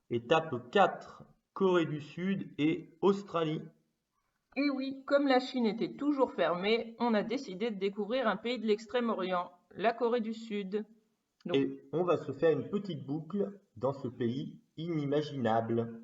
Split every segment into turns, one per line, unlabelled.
Étape 4, Corée du Sud et Australie.
Et oui, comme la Chine était toujours fermée, on a décidé de découvrir un pays de l'Extrême-Orient, la Corée du Sud. Donc,
Et on va se faire une petite boucle dans ce pays inimaginable.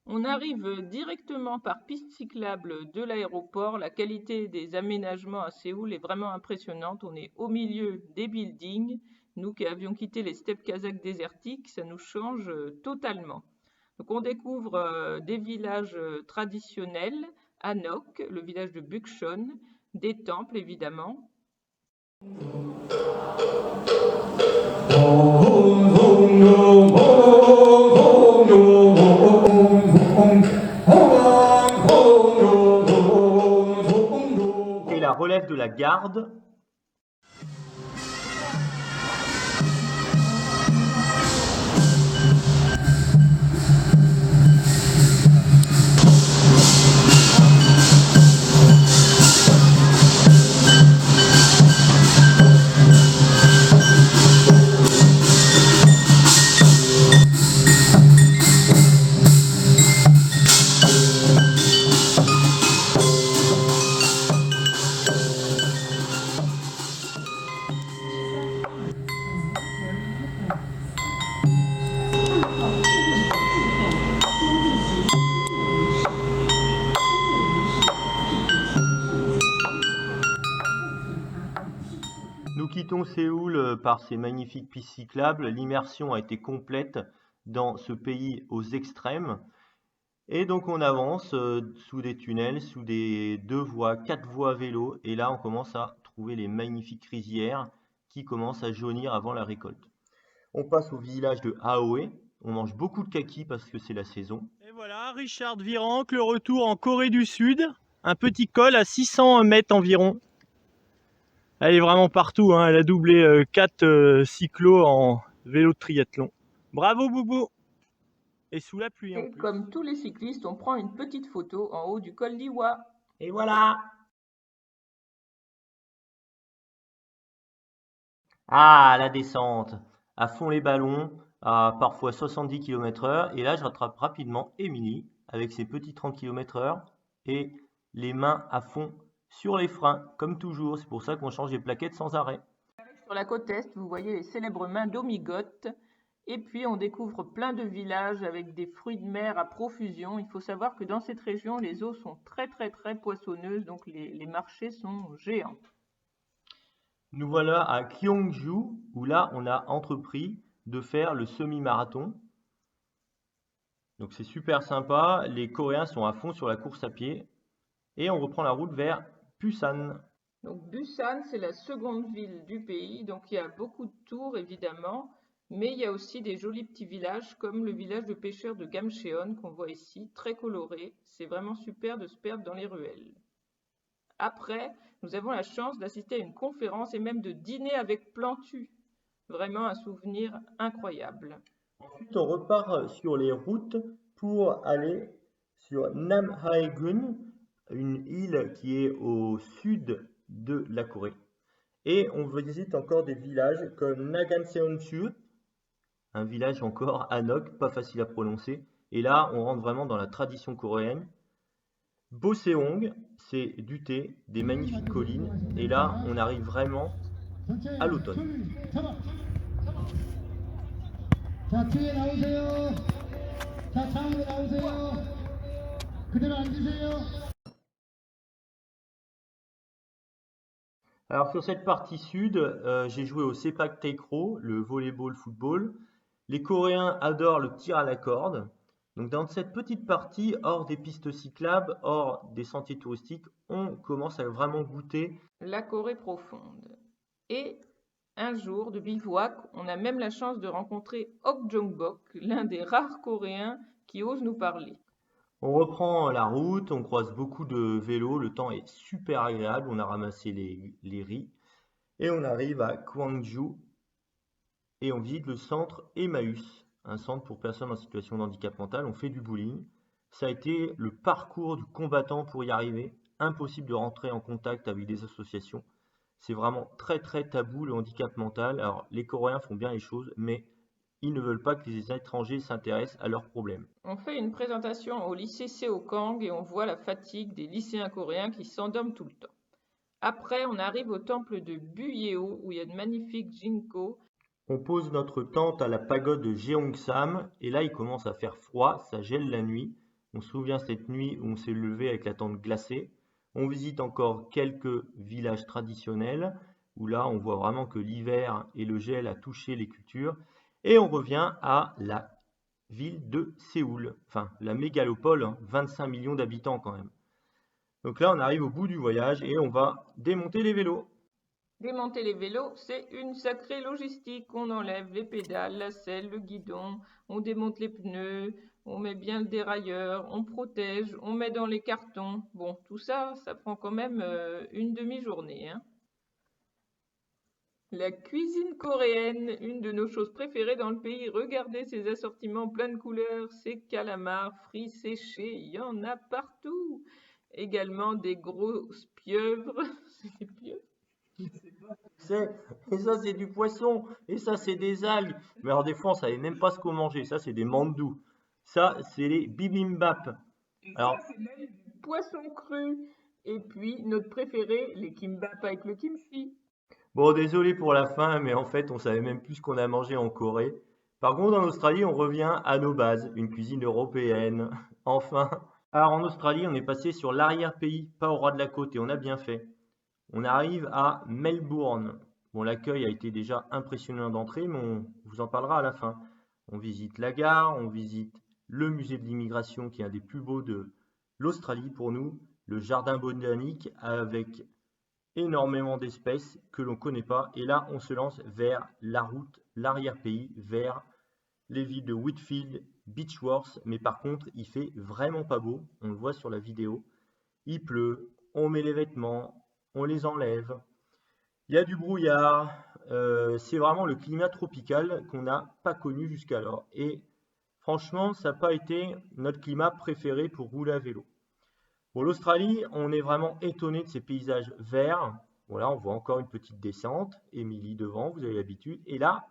on arrive directement par piste cyclable de l'aéroport. La qualité des aménagements à Séoul est vraiment impressionnante. On est au milieu des buildings. Nous qui avions quitté les steppes kazakhs désertiques, ça nous change totalement. Donc on découvre des villages traditionnels, Hanok, le village de Bukchon, des temples évidemment.
Et la relève de la garde. Nous quittons Séoul par ces magnifiques pistes cyclables. L'immersion a été complète dans ce pays aux extrêmes. Et donc on avance sous des tunnels, sous des 2 voies, 4 voies à vélo. Et là on commence à trouver les magnifiques rizières qui commencent à jaunir avant la récolte. On passe au village de Aoe. On mange beaucoup de kaki parce que c'est la saison.
Et voilà, Richard Virenque, le retour en Corée du Sud. Un petit col à 600 mètres environ. Elle est vraiment partout, hein. Elle a doublé 4 cyclos en vélo de triathlon. Bravo Boubou. Et sous la pluie en
Et
plus.
comme tous les cyclistes, on prend une petite photo en haut du col d'Iwa.
Et voilà! Ah, la descente! À fond les ballons, à parfois 70 km/h. Et là, je rattrape rapidement Émilie avec ses petits 30 km/h et les mains à fond sur les freins, comme toujours. C'est pour ça qu'on change les plaquettes sans arrêt.
Sur la côte est, vous voyez les célèbres mains d'Omigot. Et puis on découvre plein de villages avec des fruits de mer à profusion. Il faut savoir que dans cette région, les eaux sont très poissonneuses, donc les marchés sont géants.
Nous voilà à Gyeongju, où là, on a entrepris de faire le semi-marathon. Donc c'est super sympa. Les Coréens sont à fond sur la course à pied. Et on reprend la route vers Busan.
Donc Busan, c'est la seconde ville du pays, donc il y a beaucoup de tours évidemment, mais il y a aussi des jolis petits villages comme le village de pêcheurs de Gamcheon qu'on voit ici, très coloré. C'est vraiment super de se perdre dans les ruelles. Après, nous avons la chance d'assister à une conférence et même de dîner avec Plantu. Vraiment un souvenir incroyable.
Ensuite, on repart sur les routes pour aller sur Namhaegun, une île qui est au sud de la Corée. Et on visite encore des villages comme Naganseonchu, un village encore Hanok, pas facile à prononcer. Et là, on rentre vraiment dans la tradition coréenne. Boseong, c'est du thé, des magnifiques collines. Et là, on arrive vraiment à l'automne.
자, 뒤에 나오세요. 자, 차으로 나오세요. 그대로 앉으세요.
Alors sur cette partie sud, j'ai joué au Sepak Takraw, le volleyball football. Les Coréens adorent le tir à la corde. Donc dans cette petite partie, hors des pistes cyclables, hors des sentiers touristiques, on commence à vraiment goûter.
La Corée profonde. Et un jour de bivouac, on a même la chance de rencontrer Ok Jong-bok, l'un des rares Coréens qui ose nous parler.
On reprend la route, on croise beaucoup de vélos, le temps est super agréable, on a ramassé les riz et on arrive à Gwangju et on visite le centre Emmaüs, un centre pour personnes en situation de handicap mental. On fait du bowling. Ça a été le parcours du combattant pour y arriver. Impossible de rentrer en contact avec des associations. C'est vraiment très tabou le handicap mental. Alors les Coréens font bien les choses, mais ils ne veulent pas que les étrangers s'intéressent à leurs problèmes.
On fait une présentation au lycée Seokang et on voit la fatigue des lycéens coréens qui s'endorment tout le temps. Après, on arrive au temple de Buyeo où il y a de magnifiques ginkgo.
On pose notre tente à la pagode de Jeongsam et là il commence à faire froid, ça gèle la nuit. On se souvient cette nuit où on s'est levé avec la tente glacée. On visite encore quelques villages traditionnels où là on voit vraiment que l'hiver et le gel a touché les cultures. Et on revient à la ville de Séoul, enfin la mégalopole, 25 millions d'habitants quand même. Donc là on arrive au bout du voyage et on va démonter les vélos.
Démonter les vélos, c'est une sacrée logistique. On enlève les pédales, la selle, le guidon, on démonte les pneus, on met bien le dérailleur, on protège, on met dans les cartons. Bon, tout ça, ça prend quand même une demi-journée, hein. La cuisine coréenne, une de nos choses préférées dans le pays. Regardez ces assortiments plein de couleurs, ces calamars frits séchés, il y en a partout. Également des grosses pieuvres. C'est des pieuvres?
Et ça c'est du poisson, et ça c'est des algues. Mais alors des fois on savait même pas ce qu'on mangeait, ça c'est des mandous. Ça c'est les bibimbap. Alors,
Ça, c'est même du poisson cru. Et puis, notre préféré, les kimbap avec le kimchi.
bon désolé pour la fin, mais en fait on savait même plus ce qu'on a mangé en Corée. Par contre en Australie on revient à nos bases, une cuisine européenne. Enfin. Alors en Australie on est passé sur l'arrière-pays, pas au ras de la côte, et on a bien fait. On arrive à Melbourne. Bon, l'accueil a été déjà impressionnant d'entrée, mais on vous en parlera à la fin. On visite la gare, on visite le musée de l'immigration qui est un des plus beaux de l'Australie pour nous, le jardin botanique avec énormément d'espèces que l'on ne connaît pas. Et là, on se lance vers la route, l'arrière-pays, vers les villes de Whitfield, Beechworth. Mais par contre, il fait vraiment pas beau, on le voit sur la vidéo. Il pleut, on met les vêtements, on les enlève. Il y a du brouillard. C'est vraiment le climat tropical qu'on n'a pas connu jusqu'alors. Et franchement, ça n'a pas été notre climat préféré pour rouler à vélo. Pour l'Australie, on est vraiment étonné de ces paysages verts. Voilà, on voit encore une petite descente. Émilie devant, vous avez l'habitude. Et là,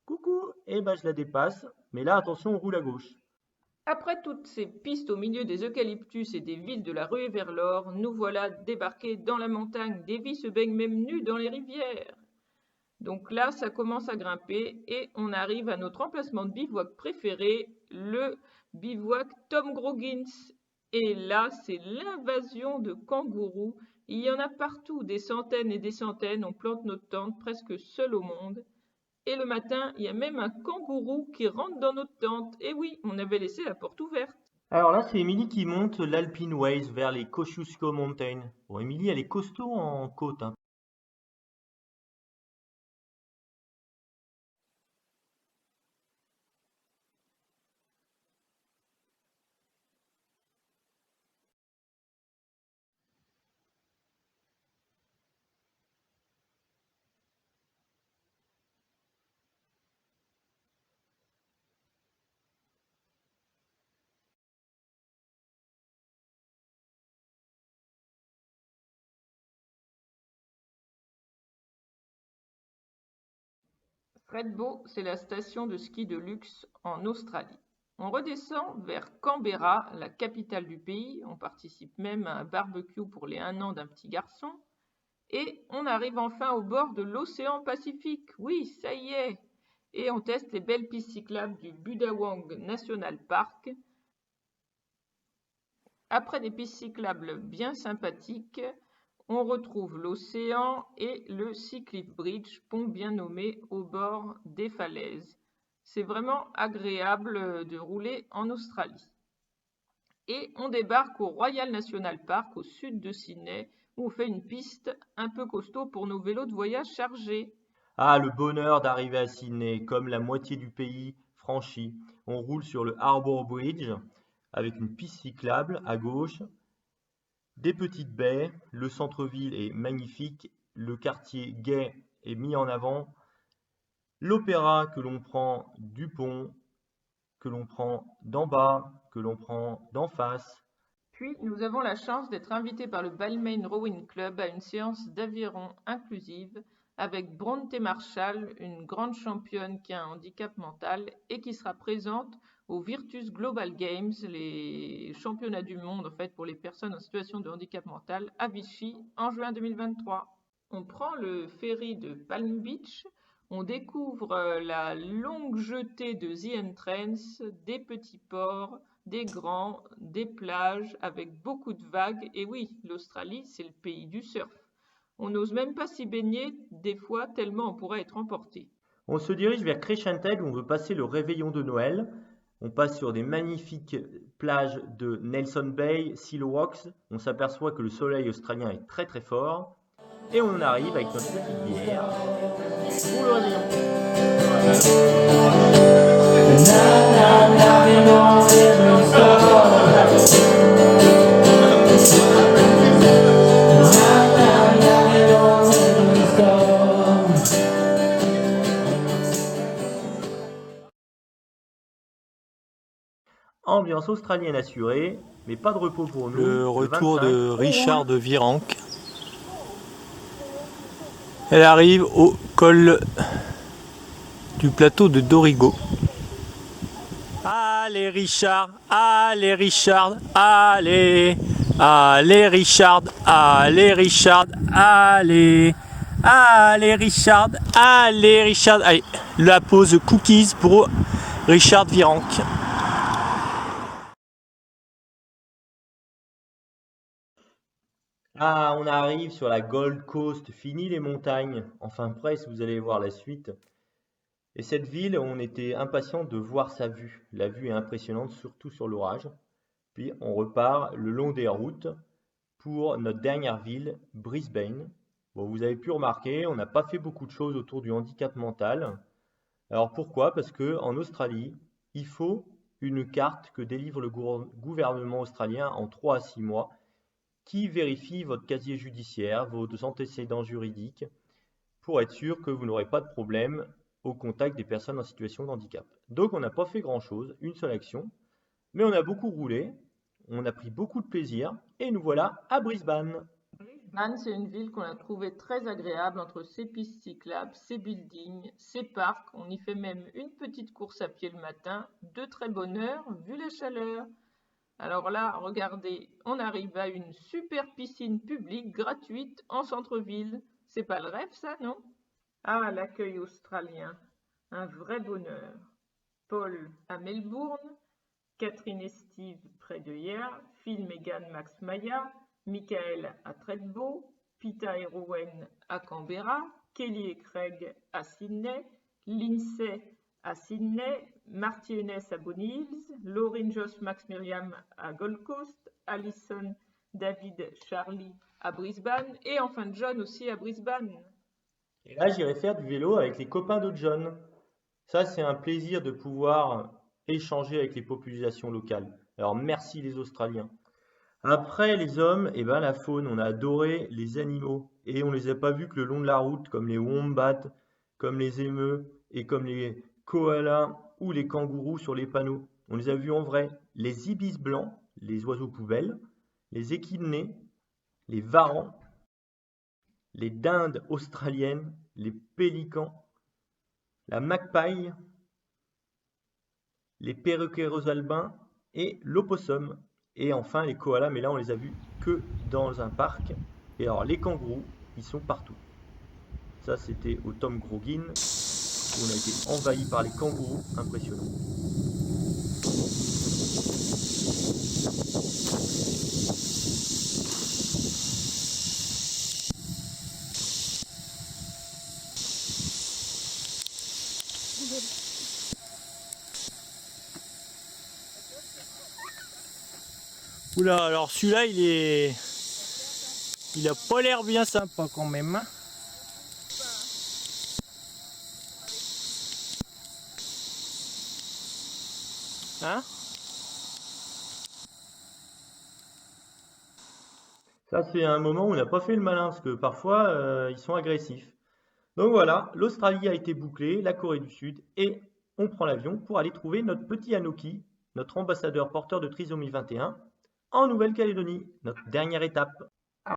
coucou, et ben je la dépasse. Mais là, attention, on roule à gauche.
Après toutes ces pistes au milieu des eucalyptus et des villes de la ruée vers l'or, nous voilà débarqués dans la montagne. Des vies se baignent même nues dans les rivières. Donc là, ça commence à grimper et on arrive à notre emplacement de bivouac préféré, le bivouac Tom Groggins. Et là, c'est l'invasion de kangourous. Il y en a partout, des centaines et des centaines. On plante notre tente presque seul au monde. Et le matin, il y a même un kangourou qui rentre dans notre tente. Et oui, on avait laissé la porte ouverte.
Alors là, c'est Émilie qui monte l'Alpine Ways vers les Kosciuszko Mountains. Bon, Émilie, elle est costaud en côte, hein.
Thredbo, c'est la station de ski de luxe en Australie. On redescend vers Canberra, la capitale du pays. On participe même à un barbecue pour les 1 an d'un petit garçon. Et on arrive enfin au bord de l'océan Pacifique. Oui, ça y est. Et on teste les belles pistes cyclables du Budawang National Park. Après des pistes cyclables bien sympathiques, on retrouve l'océan et le Seacliff Bridge, pont bien nommé au bord des falaises. C'est vraiment agréable de rouler en Australie. Et on débarque au Royal National Park au sud de Sydney où on fait une piste un peu costaud pour nos vélos de voyage chargés.
Ah, le bonheur d'arriver à Sydney, comme la moitié du pays franchi. On roule sur le Harbour Bridge avec une piste cyclable à gauche, des petites baies, le centre-ville est magnifique, le quartier gay est mis en avant, l'opéra que l'on prend du pont, que l'on prend d'en bas, que l'on prend d'en face.
Puis nous avons la chance d'être invités par le Balmain Rowing Club à une séance d'aviron inclusive avec Bronte Marshall, une grande championne qui a un handicap mental et qui sera présente au Virtus Global Games, les championnats du monde en fait pour les personnes en situation de handicap mental à Vichy en juin 2023. On prend le ferry de Palm Beach, on découvre la longue jetée de The Entrance, des petits ports, des grands, des plages avec beaucoup de vagues. Et oui, l'Australie, c'est le pays du surf. On n'ose même pas s'y baigner des fois tellement on pourrait être emporté.
On se dirige vers Crescentel où on veut passer le réveillon de Noël. On passe sur des magnifiques plages de Nelson Bay, Seal Rocks. On s'aperçoit que le soleil australien est très très fort. Et on arrive avec notre petite bière pour le Ambiance australienne assurée, mais pas de repos pour nous.
Le retour de Richard de Virenque. Elle arrive au col du plateau de Dorigo. Allez Richard, allez Richard, allez, allez Richard, allez Richard, allez, allez Richard, allez Richard. Allez, la pause cookies pour Richard Virenque.
Ah, on arrive sur la Gold Coast, fini les montagnes, enfin presque, vous allez voir la suite. Et cette ville, on était impatient de voir sa vue. La vue est impressionnante, surtout sur l'orage. Puis on repart le long des routes pour notre dernière ville, Brisbane. Bon, vous avez pu remarquer, on n'a pas fait beaucoup de choses autour du handicap mental. Alors pourquoi? Parce que en Australie, il faut une carte que délivre le gouvernement australien en 3 à 6 mois qui vérifie votre casier judiciaire, vos antécédents juridiques, pour être sûr que vous n'aurez pas de problème au contact des personnes en situation de handicap. Donc on n'a pas fait grand-chose, une seule action, mais on a beaucoup roulé, on a pris beaucoup de plaisir, et nous voilà à Brisbane.
Brisbane, c'est une ville qu'on a trouvée très agréable entre ses pistes cyclables, ses buildings, ses parcs. On y fait même une petite course à pied le matin, de très bonne heure, vu la chaleur. Alors là, regardez, on arrive à une super piscine publique gratuite en centre-ville. C'est pas le rêve, ça, non? Ah, l'accueil australien, un vrai bonheur. Paul à Melbourne, Catherine et Steve près de hier, Phil, Megan, Max, Maya, Michael à Tredbo, Pita et Rowan à Canberra, Kelly et Craig à Sydney, Lindsay à Sydney, Marty et Ness à Bonny Hills, Laurine, Joss, Max, Myriam à Gold Coast, Alison, David, Charlie à Brisbane et enfin John aussi à Brisbane.
Et là, j'irai faire du vélo avec les copains de John. Ça, c'est un plaisir de pouvoir échanger avec les populations locales. Alors, merci les Australiens. Après les hommes, et ben la faune, on a adoré les animaux. Et on les a pas vus que le long de la route, comme les wombats, comme les émeus et comme les koalas ou les kangourous sur les panneaux. On les a vus en vrai. Les ibis blancs, les oiseaux poubelles, les échidnés, les varans, les dindes australiennes, les pélicans, la magpie, les perroquets rosalbins et l'opossum. Et enfin les koalas, mais là on les a vus que dans un parc. Et alors les kangourous, ils sont partout. Ça c'était au Tom Groggin, où on a été envahi par les kangourous, impressionnant.
Oula, alors celui-là il a pas l'air bien sympa quand même. Hein?
Ça c'est un moment où on n'a pas fait le malin, parce que parfois ils sont agressifs. Donc voilà, l'Australie a été bouclée, la Corée du Sud, et on prend l'avion pour aller trouver notre petit Anoki, notre ambassadeur porteur de trisomie 21, en Nouvelle-Calédonie, notre dernière étape.